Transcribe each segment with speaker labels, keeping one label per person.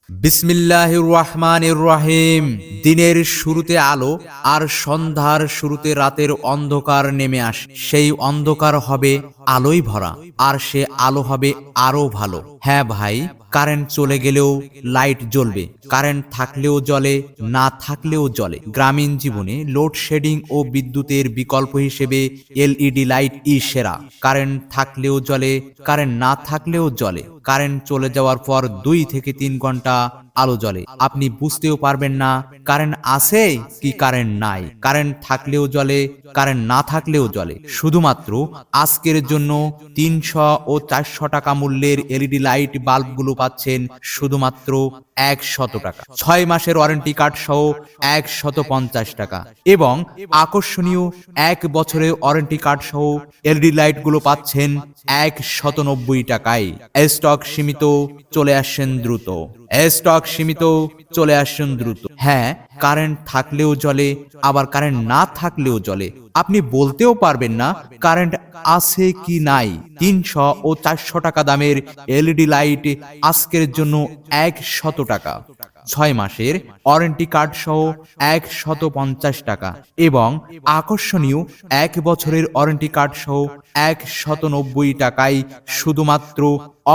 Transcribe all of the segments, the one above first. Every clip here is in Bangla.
Speaker 1: বিসমিল্লাহির রহমানির রহিম। দিনের শুরুতে আলো আর সন্ধ্যার শুরুতে রাতের অন্ধকার নেমে আসে। সেই অন্ধকার হবে আলোয় ভরা, আর সে আলো হবে আরো ভালো। হ্যাঁ ভাই, কারেন্ট চলে গেলেও লাইট জ্বলবে, কারেন্ট থাকলেও জ্বলে, না থাকলেও জ্বলে। গ্রামীণ জীবনে লোডশেডিং ও বিদ্যুতের বিকল্প হিসেবে এলইডি লাইট সেরা। কারেন্ট থাকলেও জ্বলে, কারেন্ট না থাকলেও জ্বলে। কারেন্ট চলে যাওয়ার পর 2 থেকে 3 ঘন্টা আলো জ্বলে। আপনি বুঝতেও পারবেন না কারেন্ট আছে কি কারেন্ট নাই। কারেন্ট থাকলেও জ্বলে, কারেন্ট না থাকলেও জ্বলে। শুধুমাত্র আজকের জন্য 300 ও 400 টাকা মূল্যের এলইডি লাইট বাল্বগুলো পাচ্ছেন শুধুমাত্র 100 টাকা। 6 মাসের ওয়ারেন্টি কার্ড সহ 150 টাকা এবং আকর্ষণীয় 1 বছরের ওয়ারেন্টি কার্ড সহ এলইডি লাইটগুলো পাচ্ছেন 190 টাকায়। স্টক সীমিত, চলে আসেন দ্রুত। স্টক সীমিত, চলে আসেন দ্রুত। হ্যাঁ, কারেন্ট থাকলেও জ্বলে, আবার কারেন্ট না থাকলেও জ্বলে। আপনি বলতেও পারবেন না কারেন্ট আছে কি নাই। 300 ও 400 টাকা দামের এলইডি লাইট আজকের জন্য 100 টাকা। 6 মাসের ওয়ারেন্টি কার্ড সহ 150 টাকা এবং আকর্ষণীয় 1 বছরের ওয়ারেন্টি কার্ড সহ 190 টাকায়। শুধুমাত্র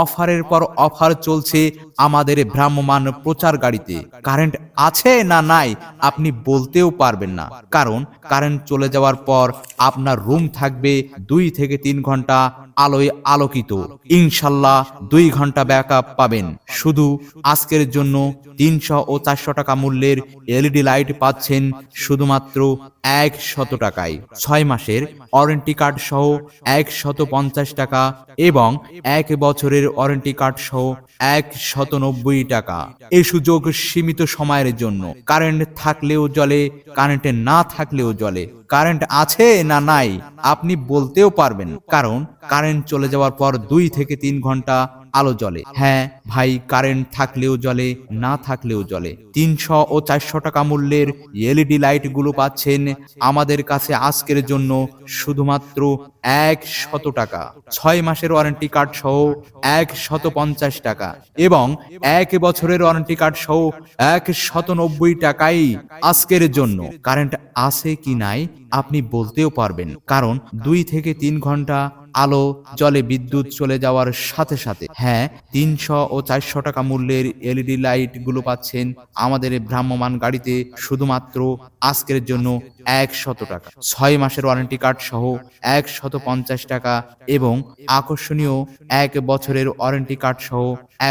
Speaker 1: অফারের পর অফার চলছে আমাদের ভ্রাম্যমাণ প্রচার গাড়িতে। কারেন্ট আছে না নাই আপনি বলতেও পারবেন না, কারণ কারেন্ট চলে যাওয়ার পর আপনার রুম থাকবে 2 থেকে 3 ঘন্টা আলোয় আলোকিত। ইনশাল্লাহ 2 ঘন্টা ব্যাকআপ পাবেন। শুধু আজকের জন্য 300 ও 400 টাকা মূল্যের এলইডি লাইট পাচ্ছেন শুধুমাত্র 100 টাকায়। 6 মাসের ওয়ারেন্টি কার্ড সহ 150 টাকা এবং 1 বছরের ওয়ারেন্টি কার্ড সহ 190 টাকা। এই সুযোগ সীমিত সময়ের জন্য। কারেন্ট থাকলেও জ্বলে, কারেন্ট না থাকলেও জ্বলে। কারেন্ট আছে না নাই আপনি বলতেও পারবেন, কারণ কারেন্ট চলে যাওয়ার পর 2 থেকে 3 ঘন্টা আলো জ্বলে। হ্যাঁ ভাই, কারেন্ট থাকলেও জ্বলে, না থাকলেও জ্বলে। 300 ও 400 টাকা মূল্যের এলইডি লাইট গুলো পাচ্ছেন আমাদের কাছে আজকের জন্য শুধুমাত্র 100 টাকা। 6 মাসের ওয়ারেন্টি কার্ড সহ 150 টাকা এবং 1 বছরের ওয়ারেন্টি কার্ড সহ 190 টাকাই আজকের জন্য। কারেন্ট আছে কি নাই আপনি বলতেও পারবেন, কারণ 2 থেকে 3 ঘন্টা আলো জলে বিদ্যুৎ চলে যাওয়ার সাথে সাথে। হ্যাঁ, 300 ও 400 টাকা মূল্যের এলইডি লাইট গুলো পাচ্ছেন আমাদের ভ্রাম্যমাণ গাড়িতে শুধুমাত্র আজকের জন্য 100 টাকা। 6 মাসের ওয়ারেন্টি কার্ড সহ 150 টাকা এবং আকর্ষণীয় 1 বছরের ওয়ারেন্টি কার্ড সহ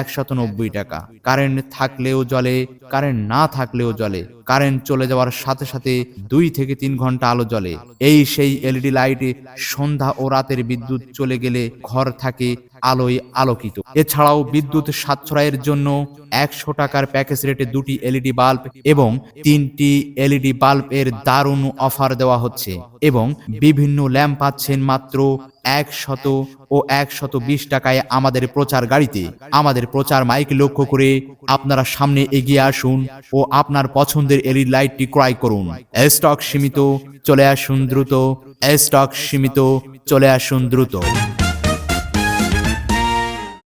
Speaker 1: 190 টাকা। কারেন্ট থাকলেও জ্বলে, কারেন্ট না থাকলেও জ্বলে। কারেন্ট চলে যাওয়ার সাথে সাথে 2 থেকে 3 ঘন্টা আলো জ্বলে। এই সেই এলইডি লাইট সন্ধ্যা ও রাতের বিদ্যুৎ চলে গেলে ঘর থাকে আলোয় আলোকিত। এছাড়াও বিদ্যুৎ সাশ্রয়ের জন্য 100 টাকার প্যাকেজ রেটে 2টি এলইডি বাল্ব এবং 3টি এলইডি বাল্ব এর দারুণ অফার দেওয়া হচ্ছে এবং বিভিন্ন ল্যাম্প পাচ্ছেন মাত্র 100 ও 120 টাকায় আমাদের প্রচার গাড়িতে। আমাদের প্রচার মাইক লক্ষ্য করে আপনারা সামনে এগিয়ে আসুন ও আপনার পছন্দের এলইডি লাইটটি ক্রয় করুন। স্টক সীমিত, চলে আসুন দ্রুত। স্টক সীমিত, চলে আসুন দ্রুত।